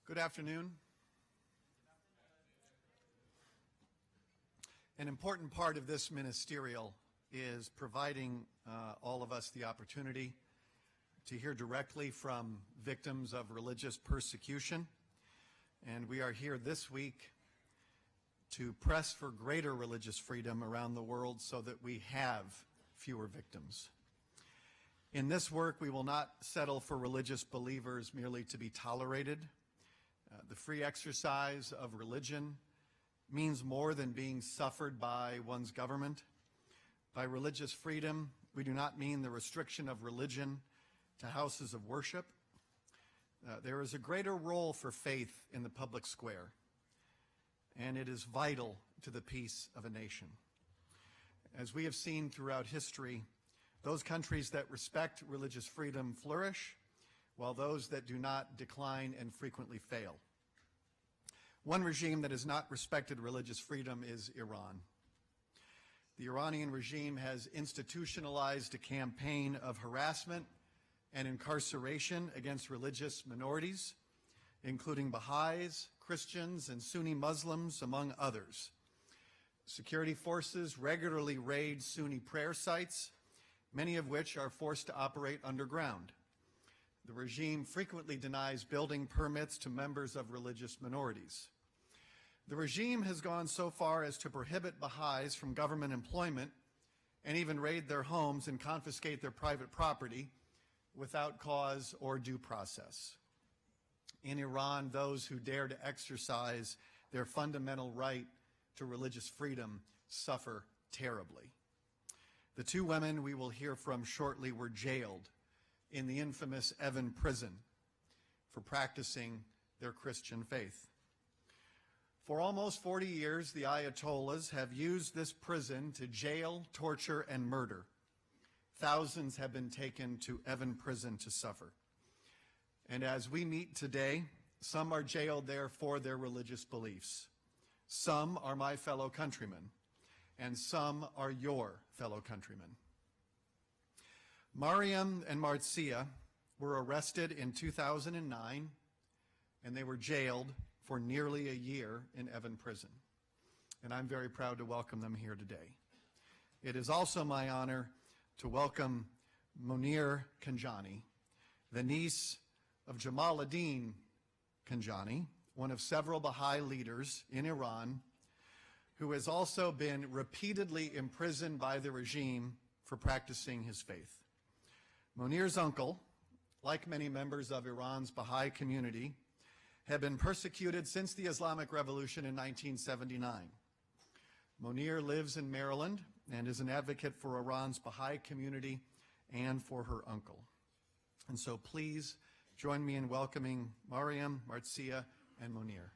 Good afternoon. An important part of this ministerial is providing all of us the opportunity to hear directly from victims of religious persecution. And we are here this week to press for greater religious freedom around the world so that we have fewer victims. In this work, we will not settle for religious believers merely to be tolerated. The free exercise of religion means more than being suffered by one's government. By religious freedom, we do not mean the restriction of religion to houses of worship. There is a greater role for faith in the public square, and it is vital to the peace of a nation. As we have seen throughout history, those countries that respect religious freedom flourish, while those that do not decline and frequently fail. One regime that has not respected religious freedom is Iran. The Iranian regime has institutionalized a campaign of harassment and incarceration against religious minorities, including Baha'is, Christians, and Sunni Muslims, among others. Security forces regularly raid Sunni prayer sites, many of which are forced to operate underground. The regime frequently denies building permits to members of religious minorities. The regime has gone so far as to prohibit Baha'is from government employment and even raid their homes and confiscate their private property without cause or due process. In Iran, those who dare to exercise their fundamental right to religious freedom suffer terribly. The two women we will hear from shortly were jailed in the infamous Evin prison for practicing their Christian faith. For almost 40 years, the Ayatollahs have used this prison to jail, torture, and murder. Thousands have been taken to Evin prison to suffer. And as we meet today, some are jailed there for their religious beliefs. Some are my fellow countrymen, and some are your fellow countrymen. Mariam and Marcia were arrested in 2009, and they were jailed for nearly a year in Evin prison. And I'm very proud to welcome them here today. It is also my honor to welcome Monir Khanjani, the niece of Jamaluddin Khanjani, one of several Baha'i leaders in Iran, who has also been repeatedly imprisoned by the regime for practicing his faith. Monir's uncle, like many members of Iran's Baha'i community, have been persecuted since the Islamic Revolution in 1979. Monir lives in Maryland and is an advocate for Iran's Baha'i community and for her uncle. And so please join me in welcoming Mariam, Marcia, and Monir.